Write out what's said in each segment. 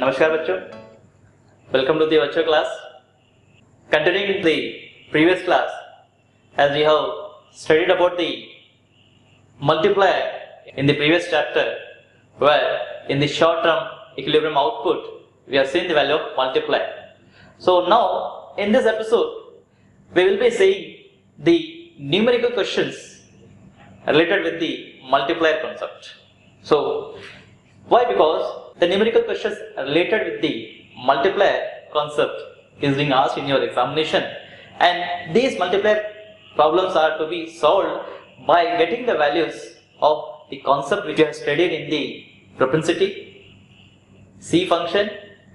नमस्कार बच्चों, welcome to the virtual class. Continuing in the previous class, as we have studied about the multiplier in the previous chapter, where in the short-term equilibrium output we have seen the value of multiplier. So now in this episode we will be seeing the numerical questions related with the multiplier concept. So why? Because the numerical questions related with the multiplier concept is being asked in your examination, and these multiplier problems are to be solved by getting the values of the concept which you have studied in the propensity, C function,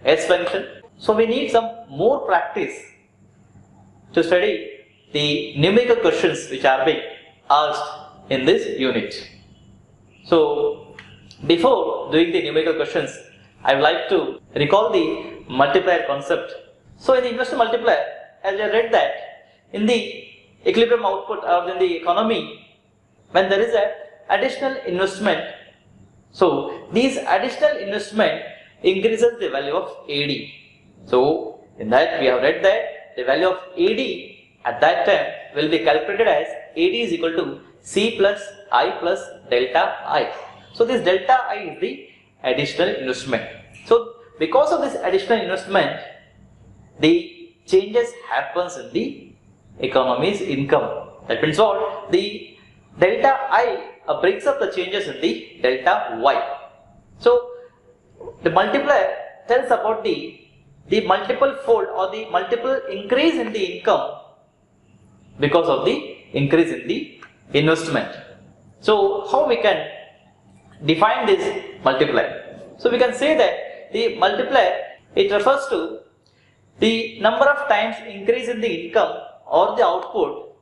S function. So we need some more practice to study the numerical questions which are being asked in this unit. So before doing the numerical questions, I would like to recall the multiplier concept. So in the inverse multiplier, as I read that in the equilibrium output or in the economy, when there is an additional investment, so this additional investment increases the value of AD. So in that we have read that the value of AD at that time will be calculated as AD is equal to C plus I plus delta I. So this delta I is the additional investment. So because of this additional investment, the changes happens in the economy's income. That means what? The delta I brings up the changes in the delta Y. So the multiplier tells about the multiple fold or the multiple increase in the income because of the increase in the investment. So how we can define this multiplier? So we can say that the multiplier, it refers to the number of times increase in the income or the output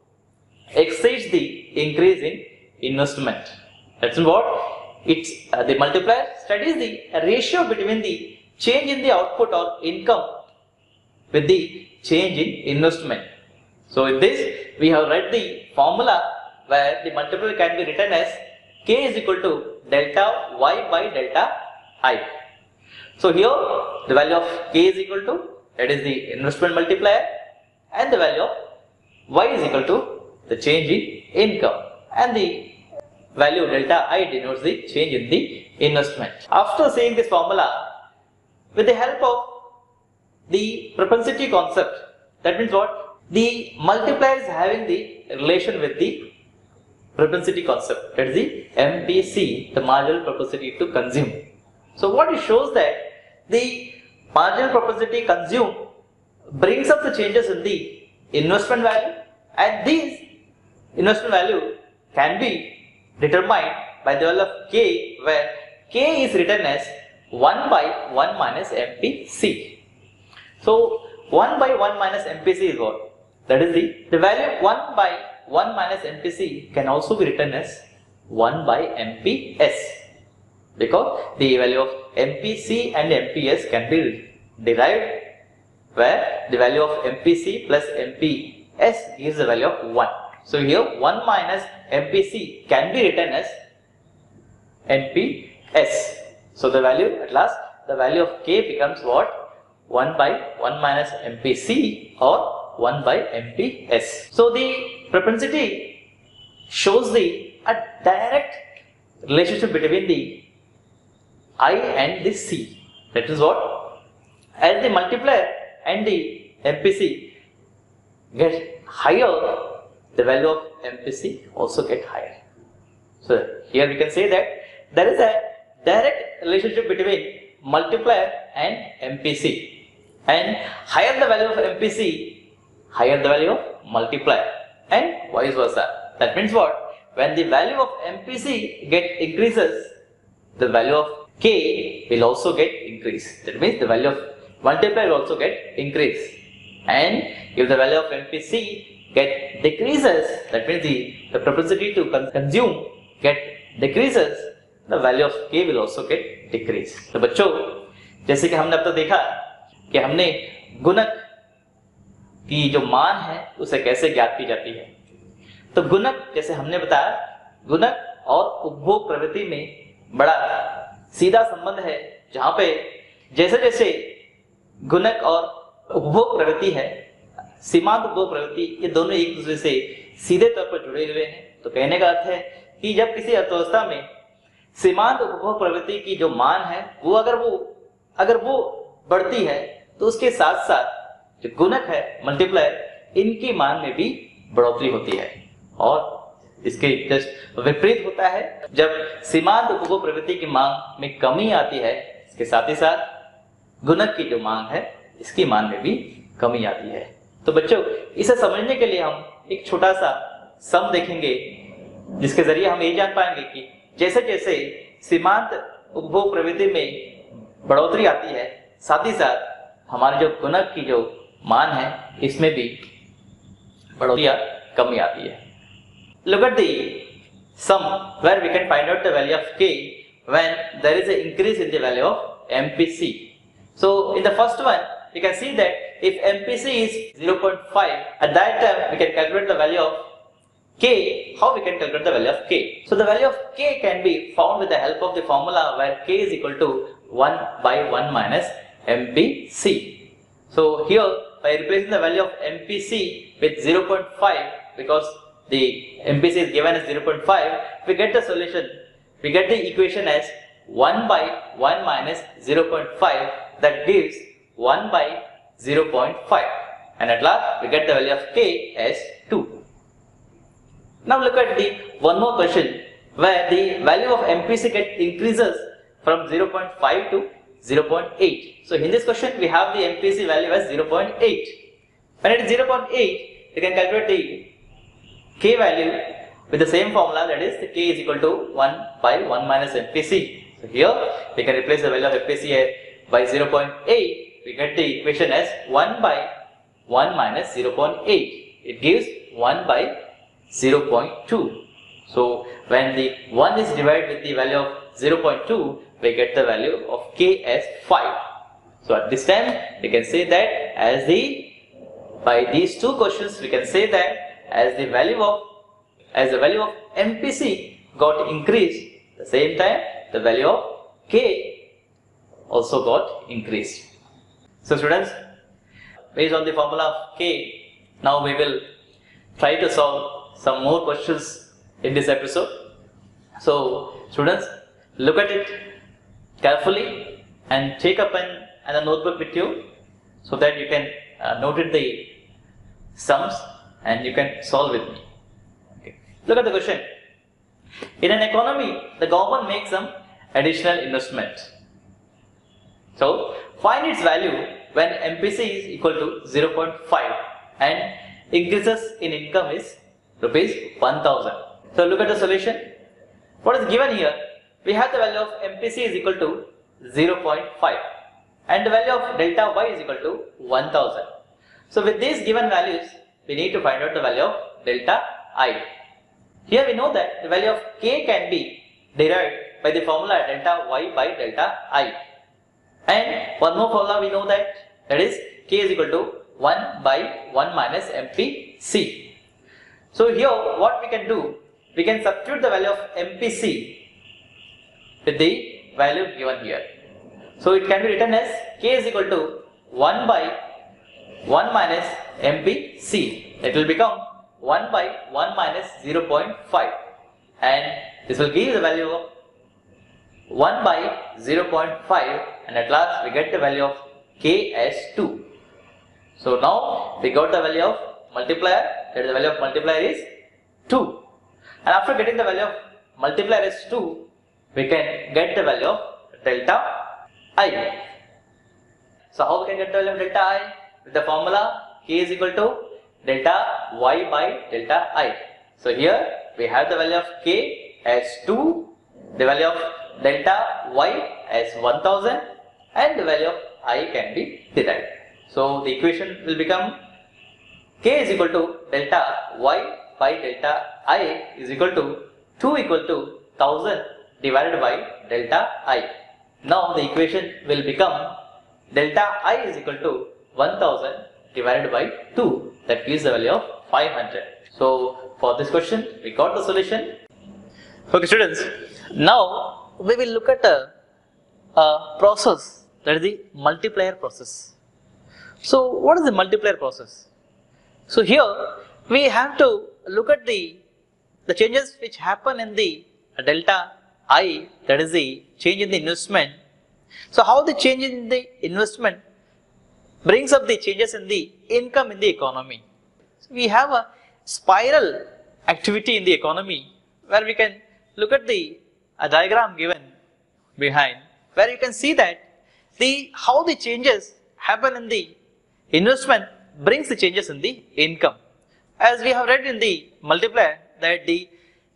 exceeds the increase in investment. That's what it's the multiplier studies the ratio between the change in the output or income with the change in investment. So in this we have read the formula where the multiplier can be written as K is equal to delta Y by delta I. So here the value of K is equal to, that is the investment multiplier, and the value of Y is equal to the change in income, and the value of delta I denotes the change in the investment. After seeing this formula, with the help of the propensity concept, that means what? The multiplier is having the relation with the propensity concept, that is the MPC, the marginal propensity to consume. So what it shows that the marginal propensity consume brings up the changes in the investment value, and this investment value can be determined by the value of K, where K is written as 1 by 1 minus MPC. So 1 by 1 minus MPC is what? That is the value 1 by 1 minus MPC can also be written as 1 by MPS, because the value of MPC and MPS can be derived where the value of MPC plus MPS gives the value of 1. So here 1 minus MPC can be written as MPS. So the value at last, the value of K becomes what? 1 by 1 minus MPC or 1 by MPS. So the propensity shows a direct relationship between the I and the C. That is what? As the multiplier and the MPC get higher, the value of MPC also get higher. So here we can say that there is a direct relationship between multiplier and MPC, and higher the value of MPC, higher the value of multiplier, and vice versa. That means what? When the value of MPC increases, the value of K will also get increased. That means the value of multiplier will also get increased. And if the value of MPC get decreases, that means the propensity to consume get decreases, the value of K will also get decreased. तो बच्चों, जैसे कि हमने अब तक देखा कि हमने गुणक की जो मान है उसे कैसे ज्ञात की जाती है। तो गुणक, जैसे हमने बताया, गुणक और उपभोग प्रवृत्ति में बड़ा सीधा संबंध है, जहां पे जैसे जैसे गुणक और उपभोग प्रवृत्ति है, सीमांत उपभोग प्रवृत्ति, ये दोनों एक दूसरे से सीधे तौर पर जुड़े हुए हैं। तो कहने का अर्थ है कि जब किसी अर्थव्यवस्था में सीमांत उपभोग प्रवृत्ति की जो मान है वो अगर वो बढ़ती है तो उसके साथ साथ जो गुणक है, मल्टीप्लायर, इनकी मान में भी बढ़ोतरी होती है। और इसके जस्ट विपरीत होता है, जब सीमांत उपभोग प्रवृत्ति की मांग में कमी आती है, इसके साथ ही साथ गुणक की जो मांग है इसकी मान में भी कमी आती है। तो बच्चों, इसे समझने के लिए हम एक छोटा सा सम देखेंगे, जिसके जरिए हम ये जान पाएंगे कि जैसे जैसे सीमांत उपभोग प्रवृत्ति में बढ़ोतरी आती है, साथ ही साथ हमारे जो गुणक की जो मान है इसमें भी बढ़ोतरी या कमी आती है। Look at the sum where we can find out the value of k when there is an increase in the value of MPC. So in the first one, we can see that if MPC is 0.5, at that time we can calculate the value of k. How we can calculate the value of k? So the value of k can be found with the help of the formula where k is equal to 1 by 1 minus MPC. So here, by replacing the value of MPC with 0.5, because the MPC is given as 0.5, we get the solution, we get the equation as 1 by 1 minus 0.5, that gives 1 by 0.5, and at last we get the value of k as 2. Now look at the one more question where the value of MPC increases from 0.5 to 0.8. So in this question we have the MPC value as 0.8. When it is 0.8, we can calculate the k value with the same formula, that is the k is equal to 1 by 1 minus MPC. So here we can replace the value of MPC by 0.8. We get the equation as 1 by 1 minus 0.8. It gives 1 by 0.2. So when the 1 is divided with the value of 0.2, we get the value of k as 5. So at this time we can say that by these two questions we can say that as the value of MPC got increased, at the same time the value of k also got increased. So students, based on the formula of k, now we will try to solve some more questions in this episode. So students, look at it carefully and take a pen and a notebook with you so that you can note it the sums and you can solve with me. Okay. Look at the question. In an economy, the government makes some additional investment. So find its value when MPC is equal to 0.5 and increases in income is rupees 1000. So look at the solution. What is given here? We have the value of MPC is equal to 0.5 and the value of delta y is equal to 1000. So with these given values, we need to find out the value of delta I. Here we know that the value of k can be derived by the formula delta y by delta I. And one more formula we know that is k is equal to 1 by 1 minus MPC. So here what we can do, we can substitute the value of MPC with the value given here. So it can be written as k is equal to 1 by 1 minus MPC. It will become 1 by 1 minus 0.5 and this will give the value of 1 by 0.5 and at last we get the value of k as 2. So now we got the value of multiplier, that is the value of multiplier is 2, and after getting the value of multiplier as 2, we can get the value of delta I. So how we can get the value of delta I? With the formula k is equal to delta y by delta I. So here we have the value of k as 2, the value of delta y as 1000 and the value of I can be derived. So the equation will become k is equal to delta y by delta I is equal to 2 equal to 1000 divided by delta I. Now the equation will become delta I is equal to 1000 divided by 2, that gives the value of 500. So for this question we got the solution. Okay students, now we will look at a process that is the multiplier process. So what is the multiplier process? So here we have to look at the changes which happen in the delta I, that is the change in the investment. So how the change in the investment brings up the changes in the income in the economy. So we have a spiral activity in the economy where we can look at a diagram given behind, where you can see that how the changes happen in the investment brings the changes in the income. As we have read in the multiplier that the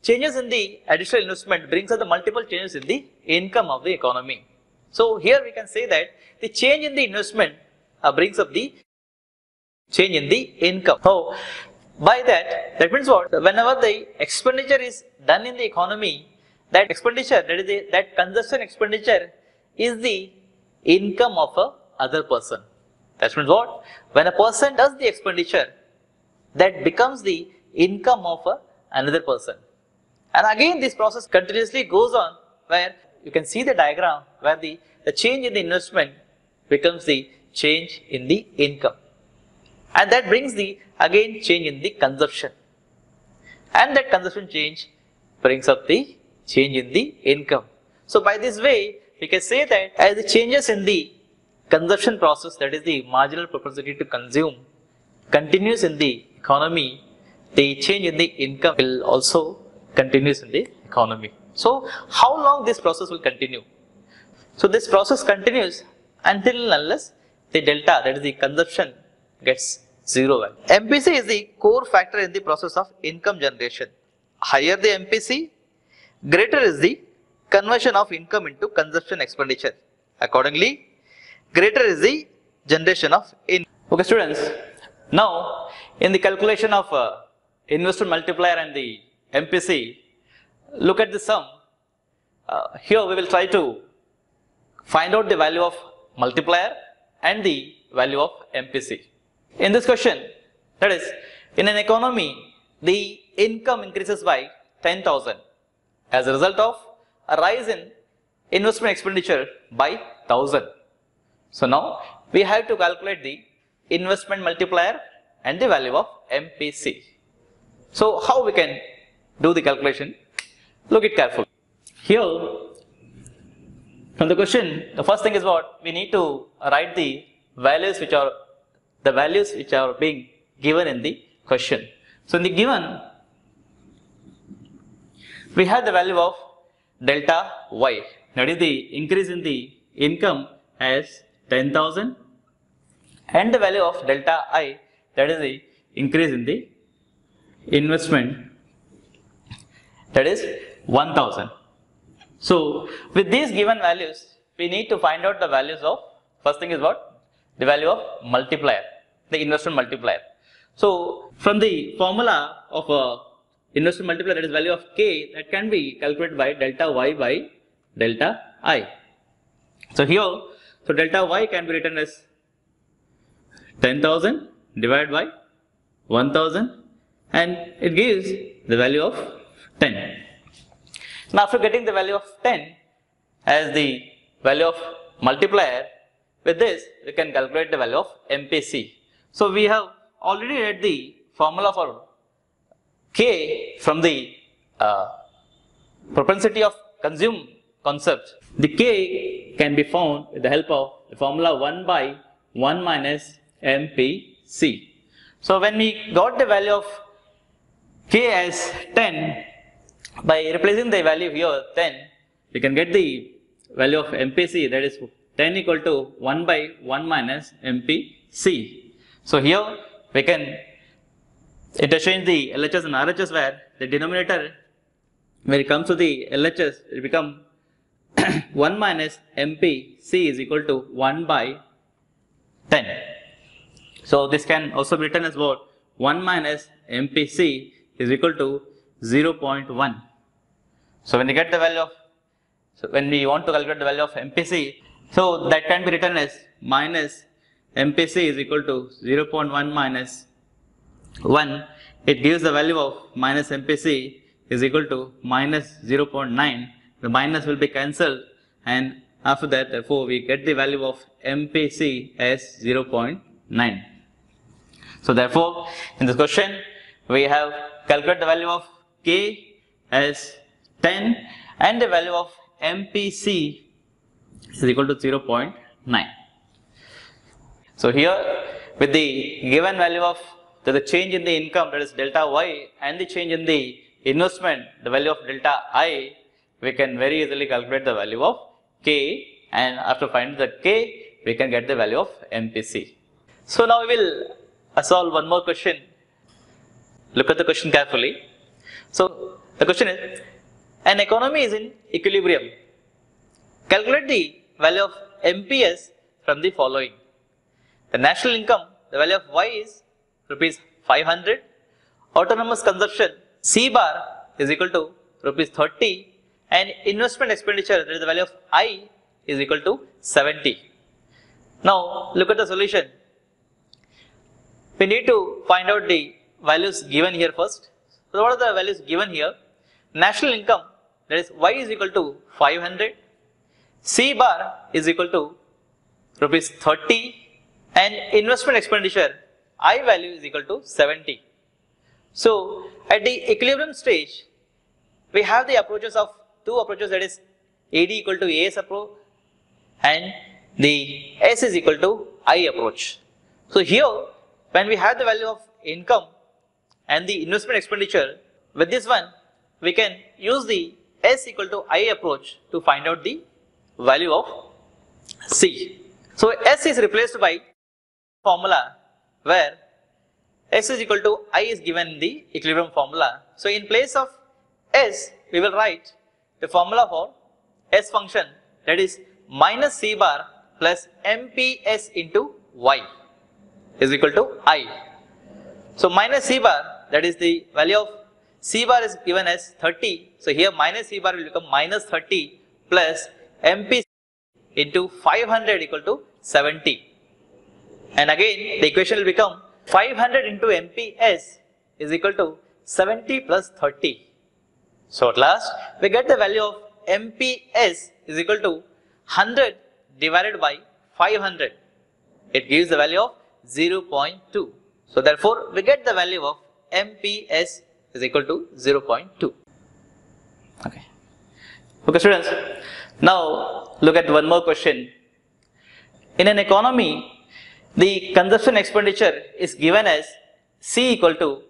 changes in the additional investment brings us the multiple changes in the income of the economy. So here we can say that the change in the investment brings up the change in the income. So by that means what? Whenever the expenditure is done in the economy, that expenditure, that consumption expenditure is the income of a other person. That means what? When a person does the expenditure, that becomes the income of another person. And again this process continuously goes on, where you can see the diagram where the change in the investment becomes the change in the income. And that brings the again change in the consumption. And that consumption change brings up the change in the income. So by this way, we can say that as the changes in the consumption process, that is the marginal propensity to consume, continues in the economy, the change in the income will also continues in the economy. So how long this process will continue? So this process continues until unless the delta, that is the consumption, gets zero value. MPC is the core factor in the process of income generation. Higher the MPC, greater is the conversion of income into consumption expenditure. Accordingly, greater is the generation of income. Okay students, now in the calculation of investment multiplier and the MPC, look at the sum. Here we will try to find out the value of multiplier and the value of MPC. In this question, that is, in an economy, the income increases by 10,000 as a result of a rise in investment expenditure by 1,000. So now we have to calculate the investment multiplier and the value of MPC. So how we can do the calculation? Look it carefully. Here, from the question, the first thing is what? We need to write the values which are being given in the question. So in the given, we have the value of delta Y, that is the increase in the income as 10,000, and the value of delta I, that is the increase in the investment, that is 1,000. So with these given values, we need to find out the values of, first thing is what? The value of multiplier, the investment multiplier. So from the formula of a investment multiplier, that is value of K, that can be calculated by delta Y by delta I. So here, so delta Y can be written as 10,000 divided by 1,000, and it gives the value of 10. Now after getting the value of 10 as the value of multiplier, with this we can calculate the value of MPC. So we have already read the formula for K from the propensity of consume concept. The K can be found with the help of the formula 1 by 1 minus MPC. So when we got the value of K as 10, by replacing the value here 10, we can get the value of MPC, that is 10 equal to 1 by 1 minus MPC. So here we can interchange the LHS and RHS, where the denominator, when it comes to the LHS, it becomes 1 minus MPC is equal to 1 by 10. So this can also be written as what? 1 minus MPC is equal to 0.1. So when you get the value of, so when we want to calculate the value of MPC, so that can be written as minus MPC is equal to 0.1 minus 1. It gives the value of minus MPC is equal to minus 0.9. The minus will be cancelled and After that, therefore, we get the value of MPC as 0.9. So therefore, in this question, we have calculated the value of K as 10 and the value of MPC is equal to 0.9. So here, with the given value of the change in the income, that is delta Y, and the change in the investment, the value of delta I, we can very easily calculate the value of K, and after finding the K, we can get the value of MPC. So now we will solve one more question. Look at the question carefully. So the question is, an economy is in equilibrium. Calculate the value of MPS from the following. The national income, the value of Y is rupees 500. Autonomous consumption C bar is equal to rupees 30, and investment expenditure, that is the value of I, is equal to 70. Now look at the solution. We need to find out the values given here first. So what are the values given here? National income, that is Y is equal to 500, C bar is equal to rupees 30, and investment expenditure I value is equal to 70. So at the equilibrium stage, we have the approaches of two approaches, that is AD equal to AS approach and the S is equal to I approach. So here, when we have the value of income and the investment expenditure, with this one, we can use the S equal to I approach to find out the value of C. So S is replaced by formula where S is equal to I is given in the equilibrium formula. So in place of S, we will write the formula for S function, that is minus C bar plus MPS into Y is equal to I. So minus C bar, that is the value of C bar is given as 30. So here minus C bar will become minus 30 plus MPS into 500 equal to 70. And again the equation will become 500 into MPS is equal to 70 plus 30. So at last we get the value of MPS is equal to 100 divided by 500. It gives the value of 0.2. So therefore we get the value of MPS is equal to 0.2. Okay. Okay students, now look at one more question. In an economy, the consumption expenditure is given as C equal to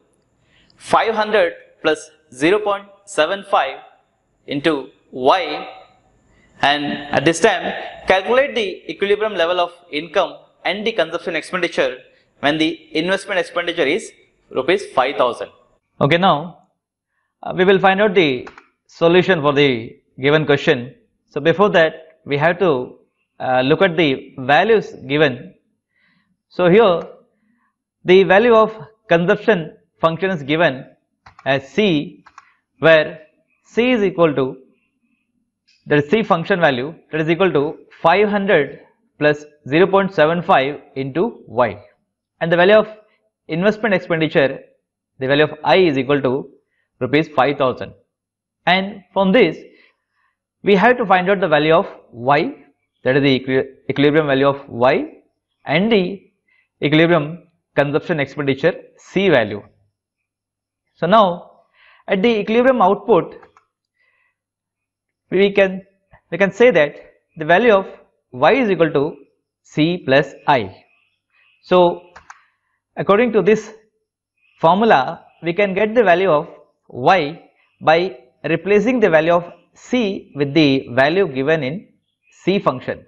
500 plus 0.75 into Y, and at this time calculate the equilibrium level of income and the consumption expenditure when the investment expenditure is rupees 5,000. Okay, now we will find out the solution for the given question. So before that we have to look at the values given. So here the value of consumption function is given as C, where C is equal to, that is C function value, that is equal to 500 plus 0.75 into Y, and the value of investment expenditure, the value of I is equal to rupees 5,000, and from this we have to find out the value of Y, that is the equilibrium value of Y, and the equilibrium consumption expenditure C value. So now at the equilibrium output, we can say that the value of Y is equal to C plus I. So according to this formula, we can get the value of Y by replacing the value of C with the value given in C function.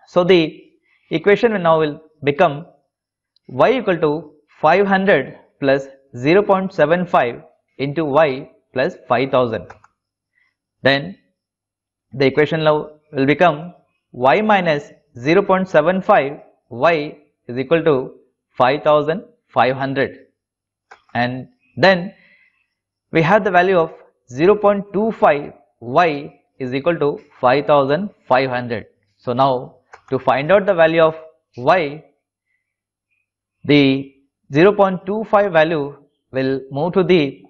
So the equation now will become Y equal to 500 plus 0.75 into Y plus 5,000. Then the equation now will become Y minus 0.75 Y is equal to 5,500, and then we have the value of 0.25 Y is equal to 5,500. So now to find out the value of Y, the 0.25 value will move to the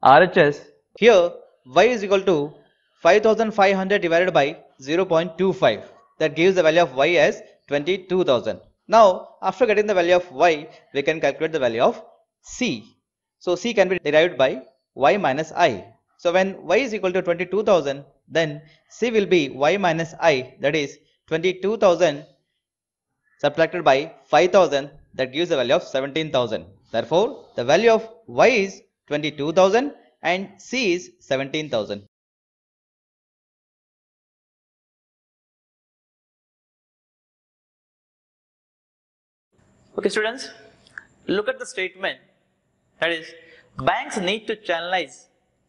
RHS. Here Y is equal to 5500 divided by 0.25. That gives the value of y as 22,000. Now, after getting the value of y, we can calculate the value of c. So, c can be derived by y minus I. So, when y is equal to 22,000, then c will be y minus I, that is 22,000 subtracted by 5,000, that gives the value of 17,000. Therefore, the value of y is 22,000 and c is 17,000. Okay, students, look at the statement, that is, banks need to channelize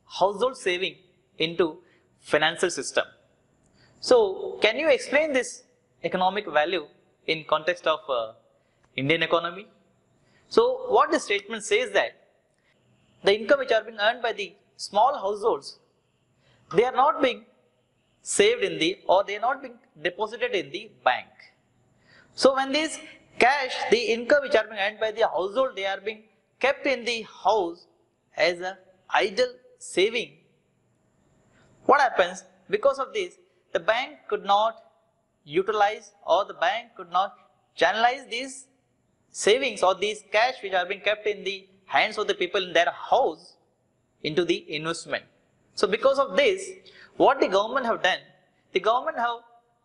household saving into financial system. So, can you explain this economic value in context of Indian economy? So, what the statement says that the income which are being earned by the small households, they are not being saved in the, or they are not being deposited in the bank. So, when this cash, the income which are being earned by the household, they are being kept in the house as a idle saving. What happens? Because of this, the bank could not utilize, or the bank could not channelize these savings or these cash which are being kept in the hands of the people in their house into the investment. So, because of this, what the government have done, the government have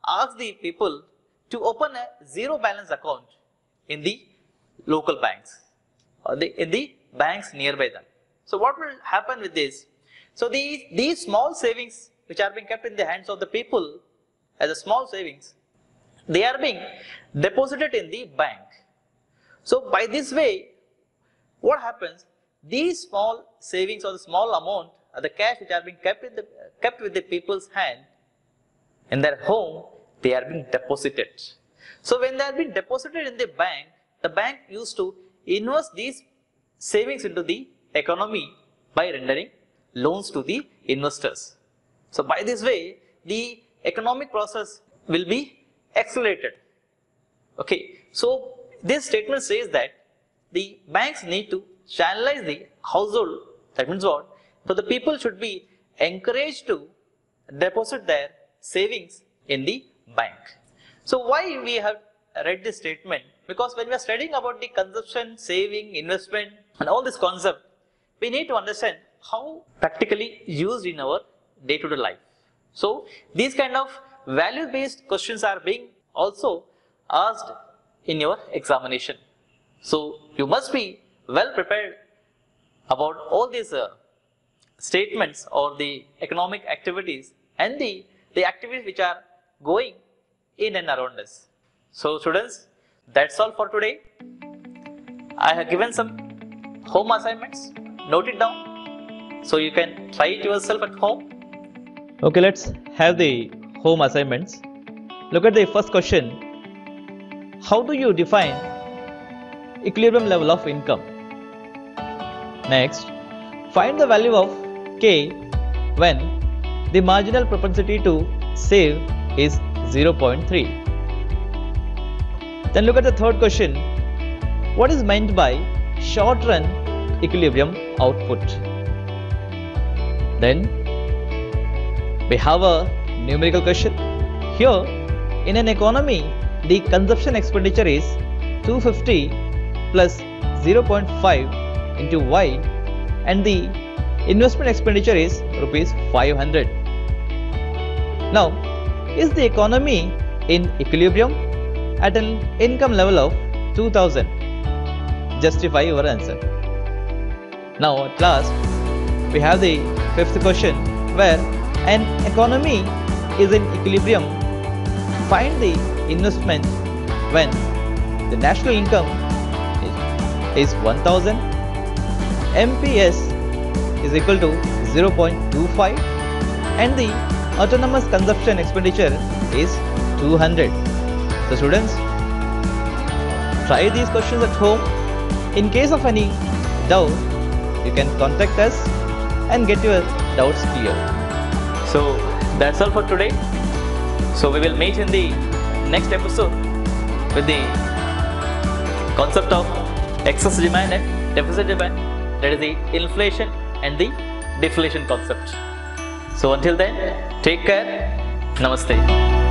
asked the people to open a zero balance account in the local banks or in the banks nearby them. So, what will happen with this? So, these small savings which are being kept in the hands of the people as a small savings, they are being deposited in the bank. So, by this way, what happens? These small savings or the small amount or the cash which are being kept with the people's hand in their home, they are being deposited. So, when they are being deposited in the bank used to invest these savings into the economy by rendering loans to the investors. So, by this way, the economic process will be accelerated. Okay. So, this statement says that the banks need to channelize the household. That means what? So, the people should be encouraged to deposit their savings in the bank. So, why we have read this statement? Because when we are studying about the consumption, saving, investment and all this concept, we need to understand how practically used in our day-to-day life. So, these kind of value-based questions are being also asked in your examination. So, you must be well prepared about all these statements or the economic activities and the activities which are going in and around us. So, students, that's all for today. I have given some home assignments. Note it down so you can try it yourself at home. Okay, let's have the home assignments. Look at the first question. How do you define equilibrium level of income? Next, find the value of K when the marginal propensity to save is 0.3. Then look at the third question. What is meant by short run equilibrium output? Then we have a numerical question. Here, in an economy, the consumption expenditure is 250 plus 0.5 into Y, and the investment expenditure is rupees 500. Now, is the economy in equilibrium at an income level of 2000? Justify your answer. Now, at last, we have the fifth question, where an economy is in equilibrium. Find the investment when the national income is 1000, MPS is equal to 0.25, and the autonomous consumption expenditure is 200. So, students, try these questions at home. In case of any doubt, you can contact us and get your doubts clear. So, that's all for today. So, we will meet in the next episode with the concept of excess demand and deficit demand, that is the inflation and the deflation concept. So until then, take care. Namaste.